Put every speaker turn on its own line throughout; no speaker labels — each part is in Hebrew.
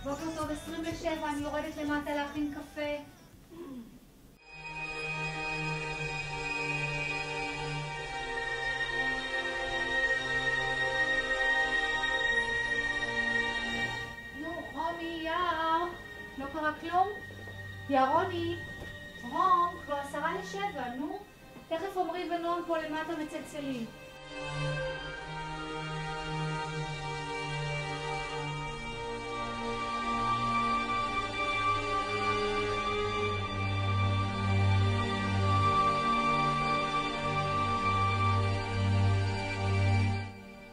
בוקר טוב, 27, אני יורדת למטה להכין קפה. נו, רומי, יער, לא קרה כלום? ירוני, רום, כבר 6:50, נו. תכף עמרי ונועם פה למטה מצלצלים.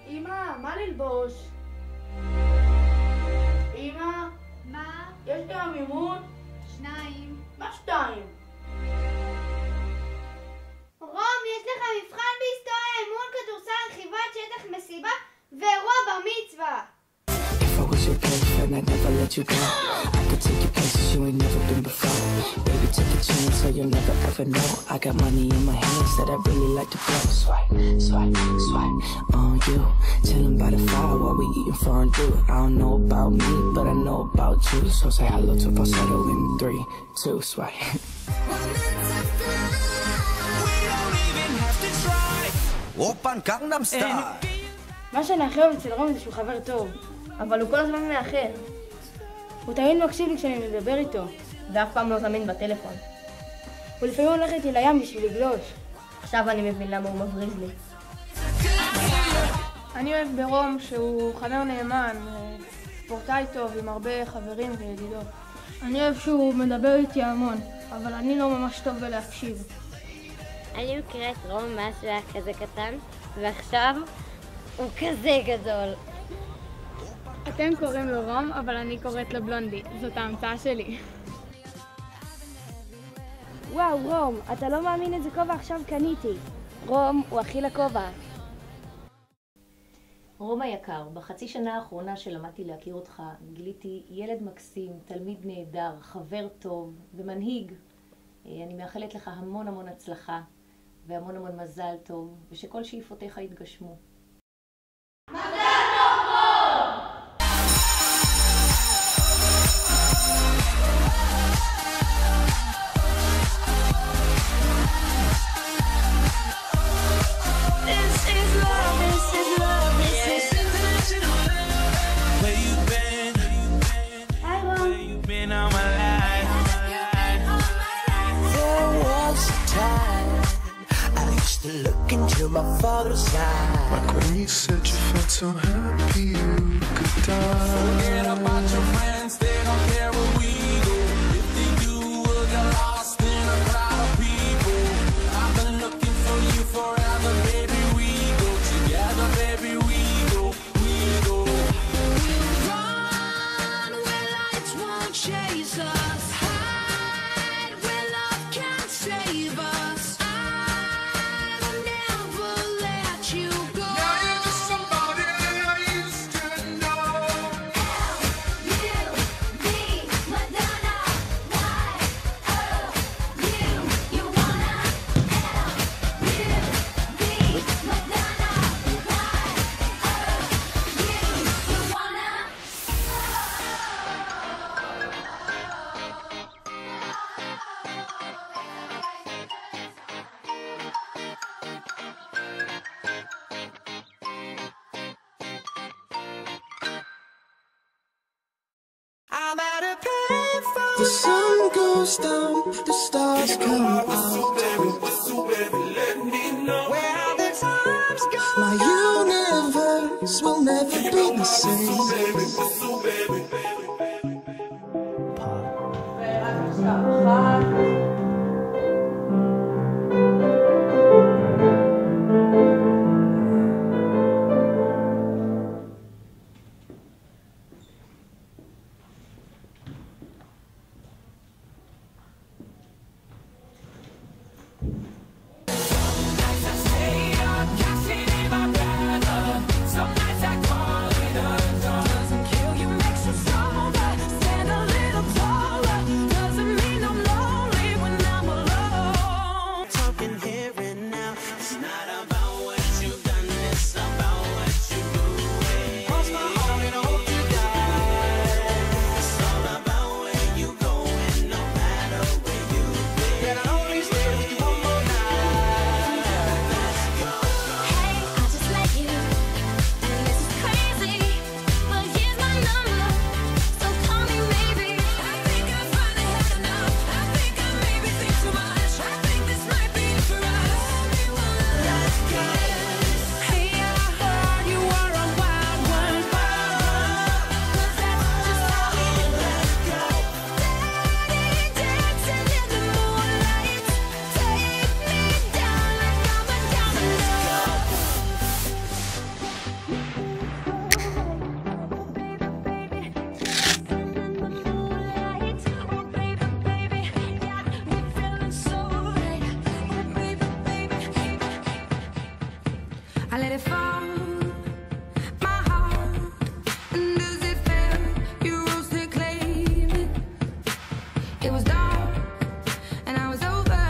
אמא, מה ללבוש? אמא?
מה?
יש גם אימון?
2.
מה 2?
רום, יש לך מבחן בהיסטוריה, אימון כדורסל, רכיבת שטח, מסיבה ואירוע בר מצווה.
If I was your boyfriend, I'd never let you go. I could take you places you ain't never been before. Baby, take a chance so you'll never ever know. I got money in my hands that I really like to blow. Swipe, swipe, swipe on you. Chilling by the fire while we eating fondue. I don't know about me, but I know about you. So say hello to falsetto in 3, 2, swipe.
אופן קנגנם סטייל.
מה שאני הכי אוהב אצל רומי זה שהוא חבר טוב. אבל הוא כל הזמן מאחר. הוא תמיד מקשיב לי כשאני מדבר איתו. ואף פעם לא זמין בטלפון. הוא לפעמים הולך איתי לים בשביל לגלוש. עכשיו אני מבין למה הוא מבריז לי. אני אוהב ברום שהוא חבר נאמן, ספורטאי טוב עם הרבה חברים וידידות. אני אוהב שהוא מדבר איתי המון, אבל אני לא ממש טוב בלהקשיב.
אני מכירה את רום מאז שהוא היה כזה קטן, ועכשיו הוא כזה גדול.
אתם קוראים לו רום, אבל אני קוראת לו בלונדי. זאת ההמצאה שלי. וואו, רום, אתה לא מאמין איזה כובע עכשיו קניתי. רום הוא אחי לכובע.
רום היקר, בחצי שנה האחרונה שלמדתי להכיר אותך, גיליתי ילד מקסים, תלמיד נהדר, חבר טוב ומנהיג. אני מאחלת לך המון המון הצלחה והמון המון מזל טוב, ושכל שאיפותיך יתגשמו.
Look into my father's eyes.
Like when you said you felt so happy you could die. Forget about your friends, they don't care where we go. If they do, we'll get lost in a crowd of people. I've been looking for you forever, baby. We go together, baby. We go, we go. We'll run where lights won't chase us. Hide where love can't save us.
The sun goes down, the stars come out. Where are the times gone? My universe will never be the same.
Some nights I call it a doesn't kill you, makes you strong.
fall. My heart, does it feel you rose to claim it? It was dark and I was over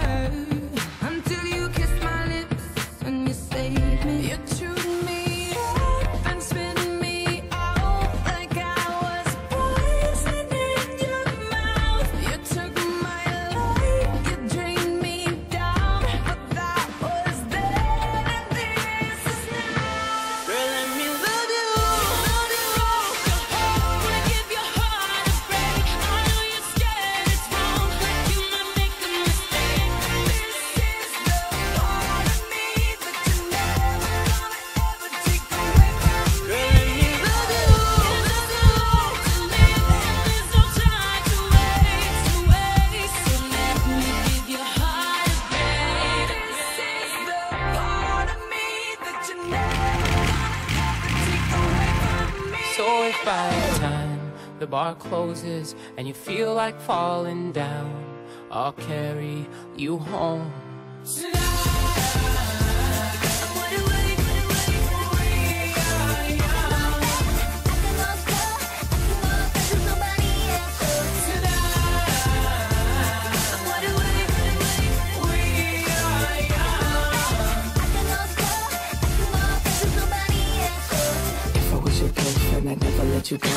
until you kissed my lips and you saved me. You chewed me up and spit me out like I was poison in your mouth. You took my life, you drained me down, but that was then and this is now. Girl, let me love you, wanna give your heart a break. I know you're scared it's wrong, like you might make a mistake. This is the part of me that you're never gonna ever take away from me. Girl, let me love you, there's no time to waste, so let me give your heart a break. This is the part of me that you're never gonna ever take away from me.
So if by the time the bar closes and you feel like falling down, I'll carry you home.
If I was your girlfriend, I'd never let you go.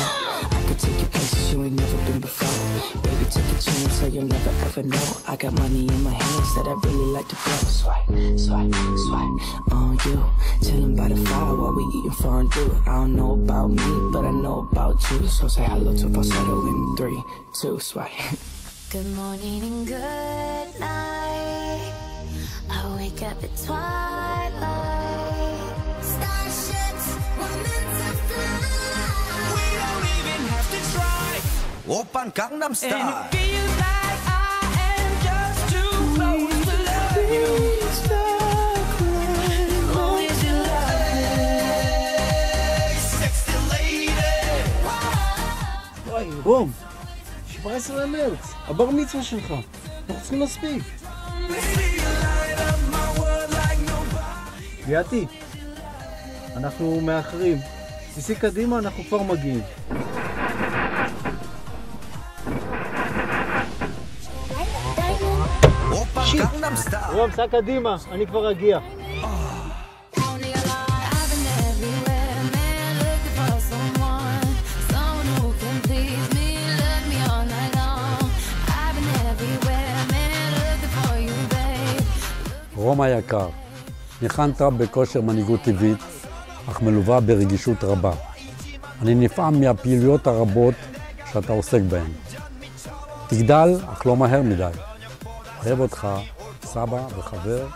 I could take you places you ain't never been before. Baby, take a chance so you'll never ever know. I got money in my hands that I really like to blow. Swipe, swipe, swipe on you. Chillin' by the fire while we eating fondue. I don't know about me, but I know about you. So say hello to falsetto in 3, 2, swipe.
Good morning and good night. I wake up at twilight. Starships were meant to fly.
We don't even have to try. Open Gangnam
And
Style.
it feels like I am just too close to love you. Always in love.
Sexy lady.
וואי, רום, 17 למרץ, הבר מצווה שלך, אנחנו צריכים להספיק. ליאתי, אנחנו מאחרים. תיסי קדימה, אנחנו כבר מגיעים.
Open Gangnam Style.
רום, סע קדימה, אני כבר אגיע.
I've been everywhere, man, looking for someone who can please me, love me all night long. I've been everywhere, man, looking for you, babe.
רום היקר, ניחנת בכושר מנהיגות טבעית, אך מלווה ברגישות רבה. אני נפעם מהפעילויות הרבות שאתה עוסק בהן. תגדל, אך לא מהר מדי. אוהב אותך, סבא וחבר.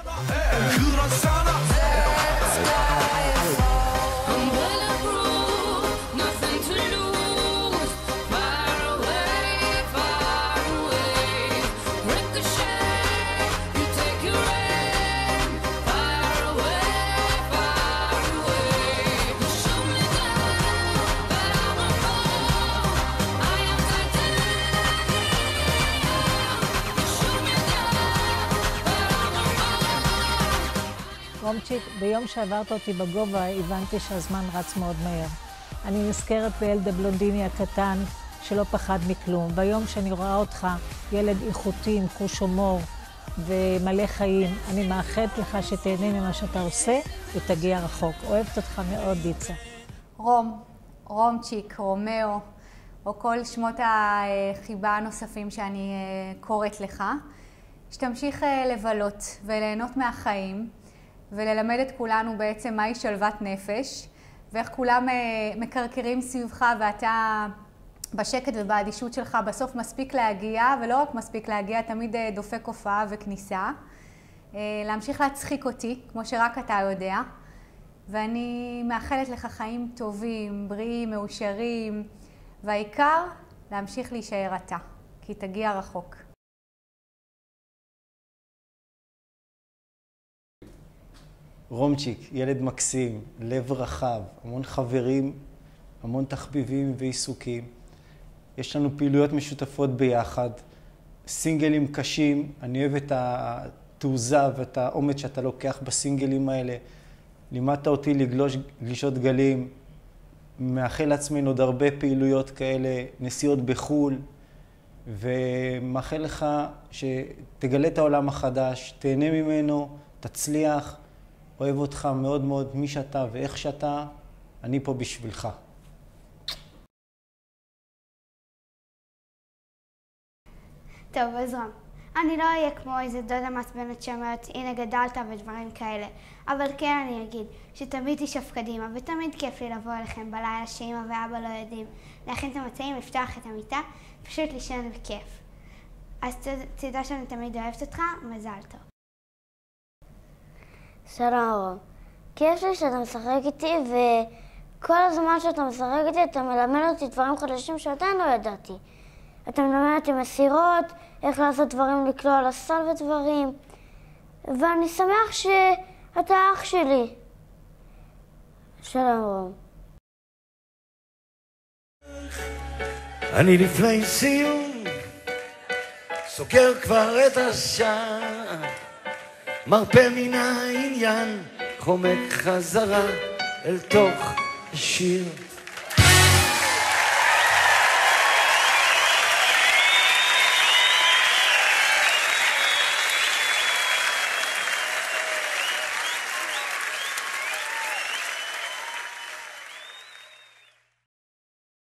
I'm bulletproof, nothing to lose. Far away, ricochet, you take your aim. Far away, you shoot me down, but I won't fall. I am titanium. You shoot me down, but I won't fall.
רומצ'יק, ביום שעברת אותי בגובה הבנתי שהזמן רץ מאוד מהר. אני נזכרת בילד הבלונדיני הקטן שלא פחד מכלום. ביום שאני רואה אותך, ילד איכותי עם חוש הומור ומלא חיים, אני מאחלת לך שתהנה ממה שאתה עושה ותגיע רחוק. אוהבת אותך מאוד, דיצה.
רום, רומצ'יק, רומאו, או כל שמות החיבה הנוספים שאני קוראת לך, שתמשיך לבלות וליהנות מהחיים וללמד את כולנו בעצם מהי שלוות נפש ואיך כולם מקרקרים סביבך ואתה בשקט ובאדישות שלך בסוף מספיק להגיע, ולא רק מספיק להגיע, תמיד דופק הופעה וכניסה. להמשיך להצחיק אותי, כמו שרק אתה יודע. ואני מאחלת לך חיים טובים, בריאים, מאושרים, והעיקר, להמשיך להישאר אתה, כי תגיע רחוק.
רומצ'יק, ילד מקסים, לב רחב, המון חברים, המון תחביבים ועיסוקים. יש לנו פעילויות משותפות ביחד, סינגלים קשים, אני אוהב את התעוזה ואת האומץ שאתה לוקח בסינגלים האלה. לימדת אותי לגלוש גלישות גלים, מאחל לעצמנו עוד הרבה פעילויות כאלה, נסיעות בחול, ומאחל לך שתגלה את העולם החדש, תהנה ממנו, תצליח, אוהב אותך מאוד מאוד מי שאתה ואיך שאתה, אני פה בשבילך.
טוב, אז רם, אני לא אהיה כמו איזה דודה מעצבנת שאומרת, הנה גדלת ודברים כאלה. אבל כן אני אגיד שתמיד תשאף קדימה, ותמיד כיף לי לבוא אליכם בלילה שאמא ואבא לא יודעים. להכין את המצעים, לפתוח את המיטה, פשוט לישון בכיף. אז תדע שאני תמיד אוהבת אותך, מזל טוב.
שלום רום, כיף לי שאתה משחק איתי, וכל הזמן שאתה משחק איתי אתה מלמד אותי דברים חדשים שעדיין לא ידעתי. אתה מלמד אותי מסירות, איך לעשות דברים, לקלוע על הסל ודברים, ואני שמח שאתה אח שלי. שלום רום.
אני לפני סיום סוגר כבר את השעה, מרפא מן העניין, חומק חזרה אל תוך השיר.